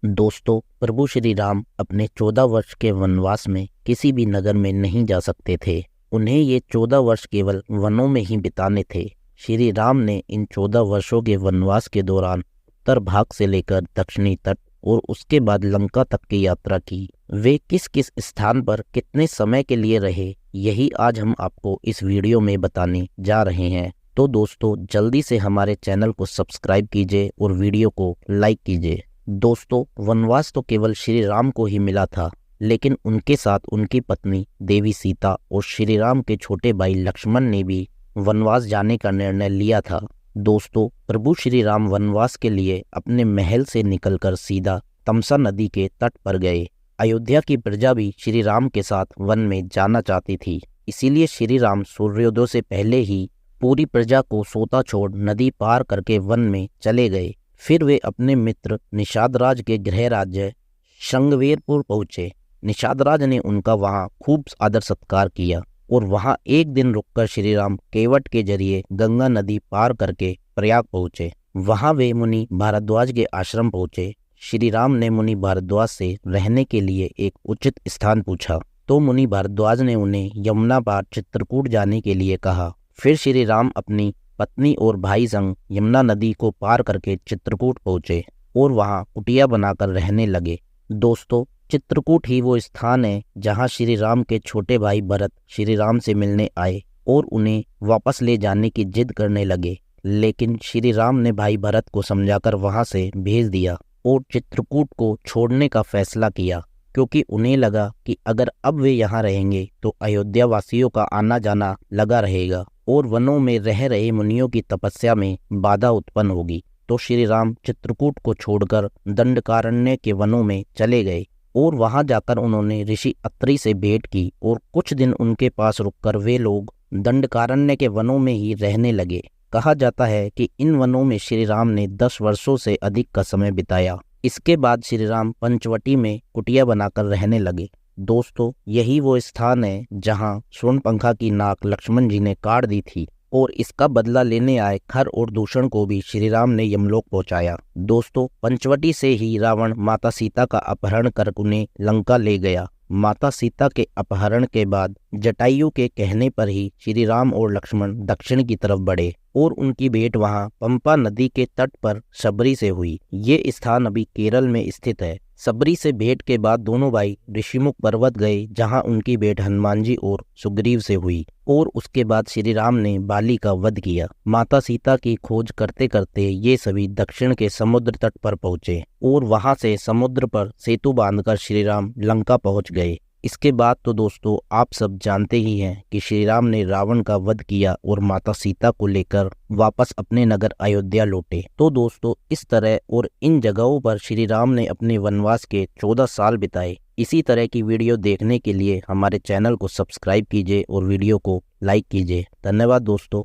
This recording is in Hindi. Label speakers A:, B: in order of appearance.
A: दोस्तों, प्रभु श्री राम अपने 14 वर्ष के वनवास में किसी भी नगर में नहीं जा सकते थे। उन्हें ये 14 वर्ष केवल वनों में ही बिताने थे। श्री राम ने इन 14 वर्षों के वनवास के दौरान उत्तर भाग से लेकर दक्षिणी तट और उसके बाद लंका तक की यात्रा की। वे किस किस स्थान पर कितने समय के लिए रहे, यही आज हम आपको इस वीडियो में बताने जा रहे हैं। तो दोस्तों, जल्दी से हमारे चैनल को सब्सक्राइब कीजिए और वीडियो को लाइक कीजिए। दोस्तों, वनवास तो केवल श्री राम को ही मिला था, लेकिन उनके साथ उनकी पत्नी देवी सीता और श्री राम के छोटे भाई लक्ष्मण ने भी वनवास जाने का निर्णय लिया था। दोस्तों, प्रभु श्री राम वनवास के लिए अपने महल से निकलकर सीधा तमसा नदी के तट पर गए। अयोध्या की प्रजा भी श्री राम के साथ वन में जाना चाहती थी, इसीलिए श्री राम सूर्योदय से पहले ही पूरी प्रजा को सोता छोड़ नदी पार करके वन में चले गए। फिर वे अपने मित्र निषाद राज के गृह राज्य श्रृंगवेरपुर पहुंचे। निषाद राज ने उनका वहां खूब आदर सत्कार किया और वहां एक दिन रुककर श्री राम केवट के जरिए गंगा नदी पार करके प्रयाग पहुंचे। वहां वे मुनि भारद्वाज के आश्रम पहुंचे। श्री राम ने मुनि भारद्वाज से रहने के लिए एक उचित स्थान पूछा, तो मुनि भारद्वाज ने उन्हें यमुना पार चित्रकूट जाने के लिए कहा। फिर श्री राम अपनी पत्नी और भाई संग यमुना नदी को पार करके चित्रकूट पहुंचे और वहां कुटिया बनाकर रहने लगे। दोस्तों, चित्रकूट ही वो स्थान है जहां श्री राम के छोटे भाई भरत श्री राम से मिलने आए और उन्हें वापस ले जाने की जिद करने लगे, लेकिन श्री राम ने भाई भरत को समझाकर वहां से भेज दिया और चित्रकूट को छोड़ने का फैसला किया, क्योंकि उन्हें लगा कि अगर अब वे यहाँ रहेंगे तो अयोध्या वासियों का आना जाना लगा रहेगा और वनों में रह रहे मुनियों की तपस्या में बाधा उत्पन्न होगी। तो श्री राम चित्रकूट को छोड़कर दंडकारण्य के वनों में चले गए और वहां जाकर उन्होंने ऋषि अत्रि से भेंट की और कुछ दिन उनके पास रुककर वे लोग दंडकारण्य के वनों में ही रहने लगे। कहा जाता है कि इन वनों में श्री राम ने 10 वर्षों से अधिक का समय बिताया। इसके बाद श्री राम पंचवटी में कुटिया बनाकर रहने लगे। दोस्तों, यही वो स्थान है जहां शूर्पणखा की नाक लक्ष्मण जी ने काट दी थी और इसका बदला लेने आए खर और दूषण को भी श्री राम ने यमलोक पहुंचाया। दोस्तों, पंचवटी से ही रावण माता सीता का अपहरण कर उन्हें लंका ले गया। माता सीता के अपहरण के बाद जटायु के कहने पर ही श्री राम और लक्ष्मण दक्षिण की तरफ बढ़े और उनकी भेंट वहां पंपा नदी के तट पर शबरी से हुई। ये स्थान अभी केरल में स्थित है। शबरी से भेंट के बाद दोनों भाई ऋषिमुख पर्वत गए, जहां उनकी भेंट हनुमान जी और सुग्रीव से हुई और उसके बाद श्री राम ने बाली का वध किया। माता सीता की खोज करते करते ये सभी दक्षिण के समुद्र तट पर पहुंचे और वहां से समुद्र पर सेतु बांधकर श्री राम लंका पहुंच गए। इसके बाद तो दोस्तों, आप सब जानते ही हैं कि श्री राम ने रावण का वध किया और माता सीता को लेकर वापस अपने नगर अयोध्या लौटे। तो दोस्तों, इस तरह और इन जगहों पर श्री राम ने अपने वनवास के 14 साल बिताए। इसी तरह की वीडियो देखने के लिए हमारे चैनल को सब्सक्राइब कीजिए और वीडियो को लाइक कीजिए। धन्यवाद दोस्तों।